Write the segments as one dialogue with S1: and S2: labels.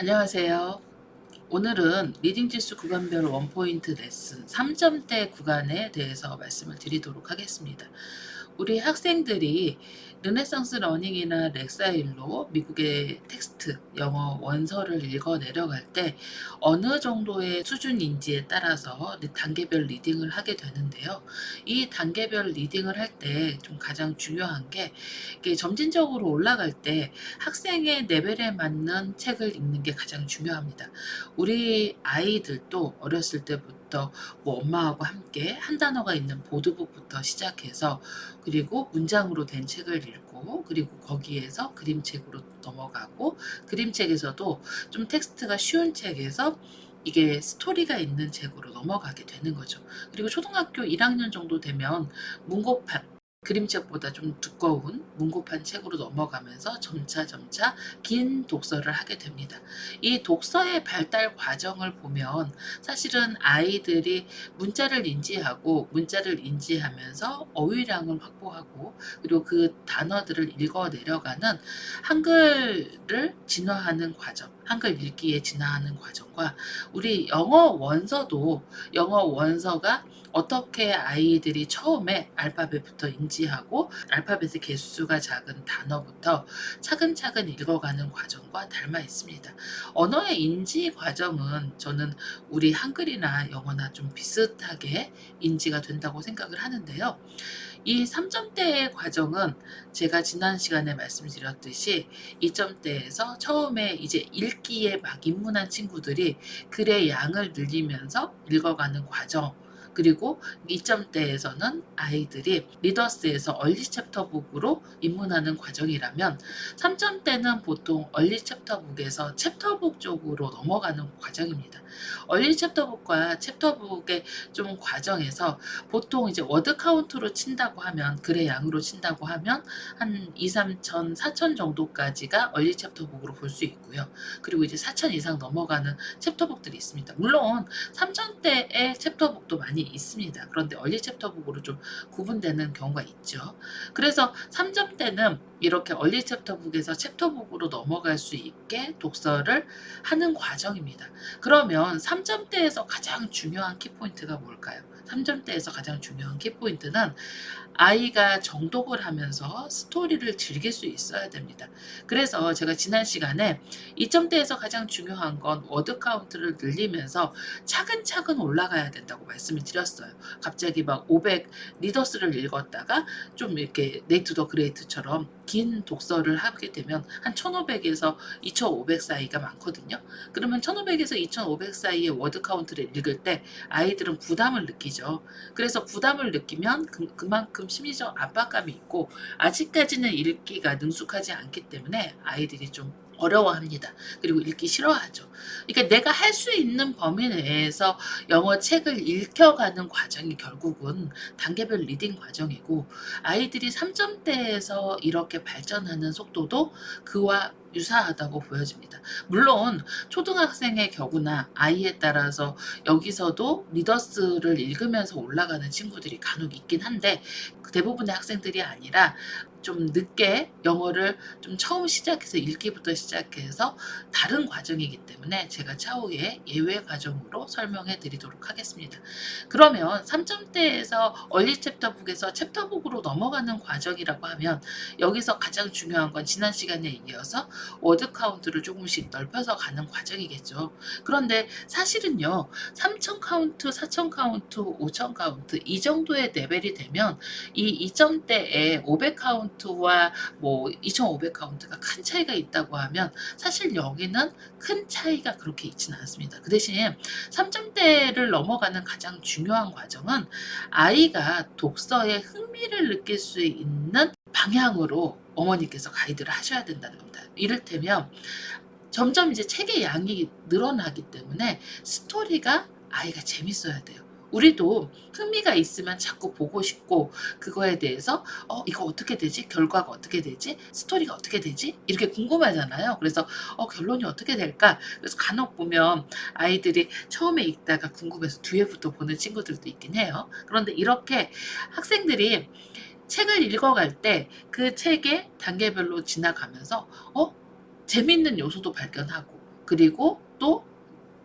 S1: 안녕하세요. 오늘은 리딩 지수 구간별 원포인트 레슨 3점대 구간에 대해서 말씀을 드리도록 하겠습니다. 우리 학생들이 르네상스 러닝이나 렉사일로 미국의 텍스트, 영어 원서를 읽어 내려갈 때 어느 정도의 수준인지에 따라서 단계별 리딩을 하게 되는데요. 이 단계별 리딩을 할 때 좀 가장 중요한 게 이게 점진적으로 올라갈 때 학생의 레벨에 맞는 책을 읽는 게 가장 중요합니다. 우리 아이들도 어렸을 때부터 뭐 엄마하고 함께 한 단어가 있는 보드북부터 시작해서 그리고 문장으로 된 책을 읽고 그리고 거기에서 그림책으로 넘어가고 그림책에서도 좀 텍스트가 쉬운 책에서 이게 스토리가 있는 책으로 넘어가게 되는 거죠. 그리고 초등학교 1학년 정도 되면 문고판 그림책보다 좀 두꺼운 문고판 책으로 넘어가면서 점차 긴 독서를 하게 됩니다. 이 독서의 발달 과정을 보면 사실은 아이들이 문자를 인지하면서 어휘량을 확보하고 그리고 그 단어들을 읽어 내려가는 한글을 진화하는 과정, 한글 읽기에 진화하는 과정과 우리 영어 원서가 어떻게 아이들이 처음에 알파벳부터 인지하고 알파벳의 개수가 작은 단어부터 차근차근 읽어가는 과정과 닮아 있습니다. 언어의 인지 과정은 저는 우리 한글이나 영어나 좀 비슷하게 인지가 된다고 생각을 하는데요. 이 3점대의 과정은 제가 지난 시간에 말씀드렸듯이 2점대에서 처음에 이제 읽기에 막 입문한 친구들이 글의 양을 늘리면서 읽어가는 과정, 그리고 2점대에서는 아이들이 리더스에서 얼리 챕터북으로 입문하는 과정이라면 3점대는 보통 얼리 챕터북에서 챕터북 쪽으로 넘어가는 과정입니다. 얼리 챕터북과 챕터북의 좀 과정에서 보통 이제 워드 카운트로 친다고 하면 글의 양으로 친다고 하면 한 2, 3천, 4천 정도까지가 얼리 챕터북으로 볼 수 있고요. 그리고 이제 4천 이상 넘어가는 챕터북들이 있습니다. 물론 3천대의 챕터북도 많이 있습니다. 그런데 얼리 챕터북으로 좀 구분되는 경우가 있죠. 그래서 3점대는 이렇게 얼리 챕터북에서 챕터북으로 넘어갈 수 있게 독서를 하는 과정입니다. 그러면 3점대에서 가장 중요한 키포인트가 뭘까요? 3점대에서 가장 중요한 키포인트는 아이가 정독을 하면서 스토리를 즐길 수 있어야 됩니다. 그래서 제가 지난 시간에 2점대에서 가장 중요한 건 워드 카운트를 늘리면서 차근차근 올라가야 된다고 말씀을 드렸어요. 갑자기 막 500 리더스를 읽었다가 좀 이렇게 네이트 더 그레이트처럼 긴 독서를 하게 되면 한 1500에서 2500 사이가 많거든요. 그러면 1500에서 2500 사이의 워드 카운트를 읽을 때 아이들은 부담을 느끼죠. 그래서 부담을 느끼면 그만큼 심리적 압박감이 있고 아직까지는 읽기가 능숙하지 않기 때문에 아이들이 좀 어려워합니다. 그리고 읽기 싫어하죠. 그러니까 내가 할 수 있는 범위 내에서 영어 책을 읽혀가는 과정이 결국은 단계별 리딩 과정이고 아이들이 3점대에서 이렇게 발전하는 속도도 그와 유사하다고 보여집니다. 물론 초등학생의 경우나 아이에 따라서 여기서도 리더스를 읽으면서 올라가는 친구들이 간혹 있긴 한데 대부분의 학생들이 아니라 좀 늦게 영어를 좀 처음 시작해서 읽기부터 시작해서 다른 과정이기 때문에 제가 차후에 예외 과정으로 설명해 드리도록 하겠습니다. 그러면 3점대에서 얼리 챕터북에서 챕터북으로 넘어가는 과정이라고 하면 여기서 가장 중요한 건 지난 시간에 이어서 워드 카운트를 조금씩 넓혀서 가는 과정이겠죠. 그런데 사실은요. 3천 카운트, 4천 카운트, 5천 카운트 이 정도의 레벨이 되면 이 2점대에 500 카운트와 뭐 2,500 카운트가 큰 차이가 있다고 하면 사실 여기는 큰 차이가 그렇게 있지는 않습니다. 그 대신 3점대를 넘어가는 가장 중요한 과정은 아이가 독서에 흥미를 느낄 수 있는 방향으로 어머니께서 가이드를 하셔야 된다는 겁니다. 이를테면 점점 이제 책의 양이 늘어나기 때문에 스토리가 아이가 재밌어야 돼요. 우리도 흥미가 있으면 자꾸 보고 싶고 그거에 대해서 이거 어떻게 되지? 결과가 어떻게 되지? 스토리가 어떻게 되지? 이렇게 궁금하잖아요. 그래서 결론이 어떻게 될까? 그래서 간혹 보면 아이들이 처음에 읽다가 궁금해서 뒤에부터 보는 친구들도 있긴 해요. 그런데 이렇게 학생들이 책을 읽어갈 때 그 책의 단계별로 지나가면서 재밌는 요소도 발견하고 그리고 또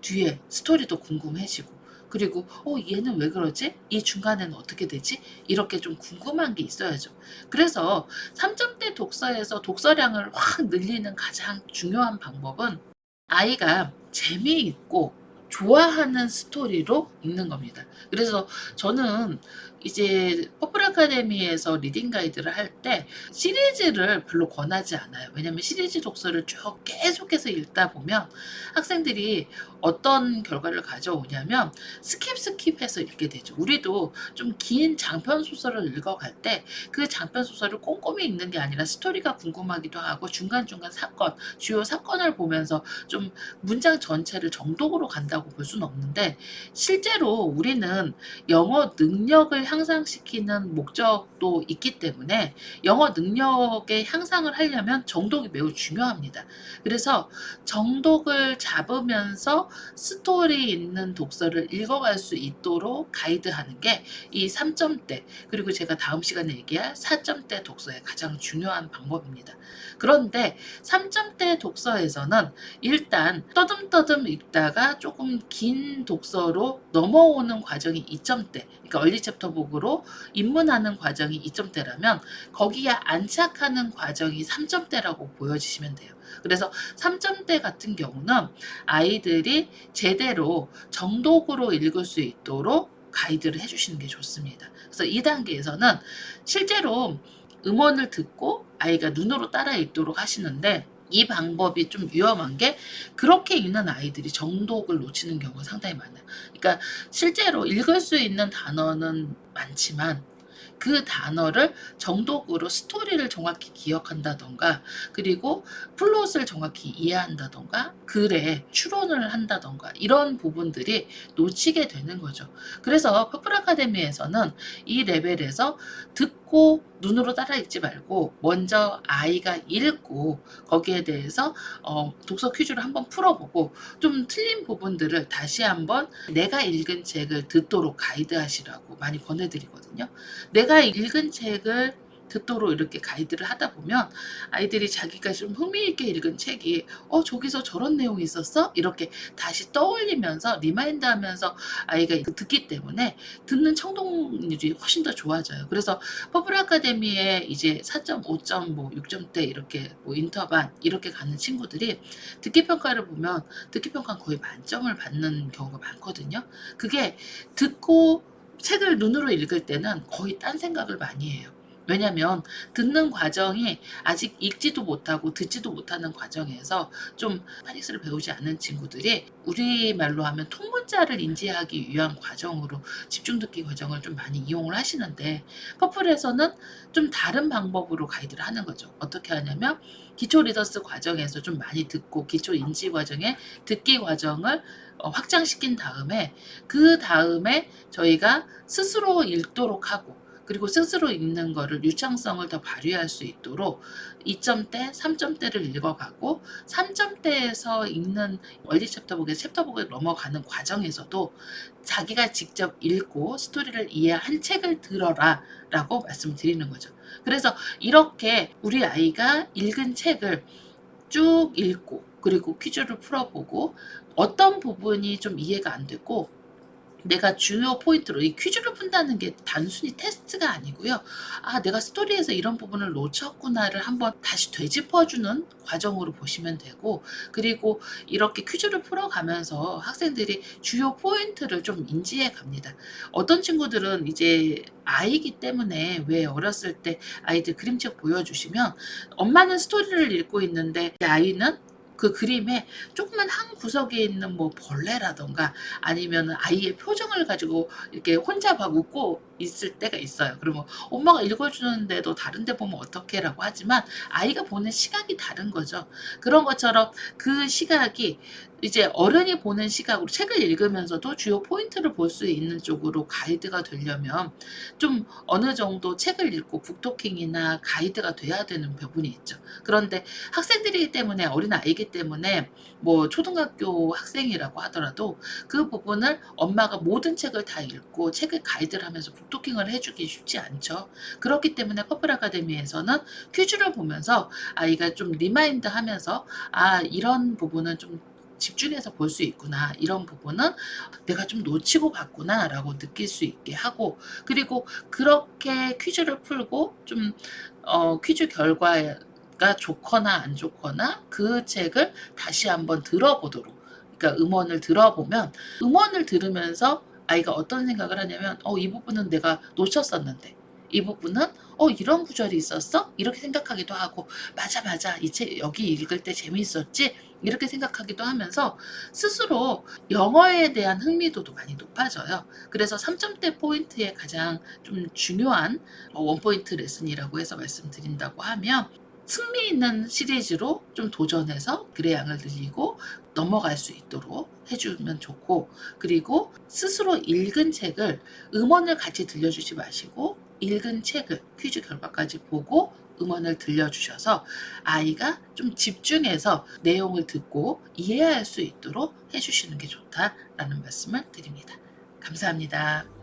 S1: 뒤에 스토리도 궁금해지고, 그리고 얘는 왜 그러지? 이 중간에는 어떻게 되지? 이렇게 좀 궁금한 게 있어야죠. 그래서 3점대 독서에서 독서량을 확 늘리는 가장 중요한 방법은 아이가 재미있고 좋아하는 스토리로 읽는 겁니다. 그래서 저는 이제 퍼플 아카데미에서 리딩 가이드를 할 때 시리즈를 별로 권하지 않아요. 왜냐면 시리즈 독서를 쭉 계속해서 읽다 보면 학생들이 어떤 결과를 가져오냐면 스킵해서 읽게 되죠. 우리도 좀 긴 장편 소설을 읽어갈 때 그 장편 소설을 꼼꼼히 읽는 게 아니라 스토리가 궁금하기도 하고 중간중간 사건, 주요 사건을 보면서 좀 문장 전체를 정독으로 간다고 볼 수는 없는데, 실제로 우리는 영어 능력을 향상시키는 목적도 있기 때문에 영어 능력의 향상을 하려면 정독이 매우 중요합니다. 그래서 정독을 잡으면서 스토리 있는 독서를 읽어갈 수 있도록 가이드하는 게 이 3점대, 그리고 제가 다음 시간에 얘기할 4점대 독서의 가장 중요한 방법입니다. 그런데 3점대 독서에서는 일단 떠듬떠듬 읽다가 조금 긴 독서로 넘어오는 과정이 2점대, 그러니까 얼리 챕터 북으로 입문하는 과정이 2점대라면 거기에 안착하는 과정이 3점대라고 보여지시면 돼요. 그래서 3점대 같은 경우는 아이들이 제대로 정독으로 읽을 수 있도록 가이드를 해주시는 게 좋습니다. 그래서 이 단계에서는 실제로 음원을 듣고 아이가 눈으로 따라 읽도록 하시는데, 이 방법이 좀 위험한 게 그렇게 읽는 아이들이 정독을 놓치는 경우가 상당히 많아요. 그러니까 실제로 읽을 수 있는 단어는 많지만 그 단어를 정독으로 스토리를 정확히 기억한다던가, 그리고 플롯을 정확히 이해한다던가, 글에 추론을 한다던가, 이런 부분들이 놓치게 되는 거죠. 그래서 퍼플 아카데미에서는 이 레벨에서 듣고 눈으로 따라 읽지 말고 먼저 아이가 읽고 거기에 대해서 독서 퀴즈를 한번 풀어보고 좀 틀린 부분들을 다시 한번 내가 읽은 책을 듣도록 가이드하시라고 많이 권해드리거든요. 내가 읽은 책을 듣도록 이렇게 가이드를 하다 보면 아이들이 자기가 좀 흥미있게 읽은 책이 저기서 저런 내용이 있었어? 이렇게 다시 떠올리면서 리마인드 하면서 아이가 듣기 때문에 듣는 청동률이 훨씬 더 좋아져요. 그래서 퍼플 아카데미에 이제 4.5점, 뭐 6점대 이렇게 뭐 인터반 이렇게 가는 친구들이 듣기 평가를 보면 듣기 평가는 거의 만점을 받는 경우가 많거든요. 그게 듣고 책을 눈으로 읽을 때는 거의 딴 생각을 많이 해요. 왜냐면 듣는 과정이 아직 읽지도 못하고 듣지도 못하는 과정에서 좀 파닉스를 배우지 않은 친구들이 우리말로 하면 통문자를 인지하기 위한 과정으로 집중 듣기 과정을 좀 많이 이용을 하시는데, 퍼플에서는 좀 다른 방법으로 가이드를 하는 거죠. 어떻게 하냐면 기초 리더스 과정에서 좀 많이 듣고 기초 인지 과정에 듣기 과정을 확장시킨 다음에 그 다음에 저희가 스스로 읽도록 하고, 그리고 스스로 읽는 거를 유창성을 더 발휘할 수 있도록 2점대, 3점대를 읽어가고 3점대에서 읽는 원리 챕터북에서 챕터북에 넘어가는 과정에서도 자기가 직접 읽고 스토리를 이해한 책을 들어라 라고 말씀드리는 거죠. 그래서 이렇게 우리 아이가 읽은 책을 쭉 읽고 그리고 퀴즈를 풀어보고 어떤 부분이 좀 이해가 안 됐고 내가 주요 포인트로 이 퀴즈를 푼다는 게 단순히 테스트가 아니고요. 내가 스토리에서 이런 부분을 놓쳤구나를 한번 다시 되짚어주는 과정으로 보시면 되고, 그리고 이렇게 퀴즈를 풀어가면서 학생들이 주요 포인트를 좀 인지해 갑니다. 어떤 친구들은 이제 아이기 때문에 왜 어렸을 때 아이들 그림책 보여주시면 엄마는 스토리를 읽고 있는데 아이는 그 그림에 조그만 한 구석에 있는 뭐 벌레라던가 아니면 아이의 표정을 가지고 이렇게 혼자 막 웃고 있을 때가 있어요. 그러면 엄마가 읽어주는데도 다른 데 보면 어떡해 라고 하지만 아이가 보는 시각이 다른 거죠. 그런 것처럼 그 시각이 이제 어른이 보는 시각으로 책을 읽으면서도 주요 포인트를 볼 수 있는 쪽으로 가이드가 되려면 좀 어느 정도 책을 읽고 북토킹이나 가이드가 돼야 되는 부분이 있죠. 그런데 학생들이기 때문에, 어린 아이기 때문에 뭐 초등학교 학생이라고 하더라도 그 부분을 엄마가 모든 책을 다 읽고 책을 가이드를 하면서 북토킹을 해주기 쉽지 않죠. 그렇기 때문에 퍼플 아카데미에서는 퀴즈를 보면서 아이가 좀 리마인드 하면서 이런 부분은 좀 집중해서 볼 수 있구나. 이런 부분은 내가 좀 놓치고 봤구나라고 느낄 수 있게 하고, 그리고 그렇게 퀴즈를 풀고 좀 퀴즈 결과가 좋거나 안 좋거나 그 책을 다시 한번 들어보도록, 그러니까 음원을 들어보면, 음원을 들으면서 아이가 어떤 생각을 하냐면 이 부분은 내가 놓쳤었는데, 이 부분은 이런 구절이 있었어? 이렇게 생각하기도 하고, 맞아 맞아 이 책 여기 읽을 때 재미있었지? 이렇게 생각하기도 하면서 스스로 영어에 대한 흥미도도 많이 높아져요. 그래서 3점대 포인트의 가장 좀 중요한 원포인트 레슨이라고 해서 말씀드린다고 하면, 흥미 있는 시리즈로 좀 도전해서 글의 양을 늘리고 넘어갈 수 있도록 해주면 좋고, 그리고 스스로 읽은 책을 음원을 같이 들려주지 마시고 읽은 책을 퀴즈 결과까지 보고 음원을 들려주셔서 아이가 좀 집중해서 내용을 듣고 이해할 수 있도록 해주시는 게 좋다라는 말씀을 드립니다. 감사합니다.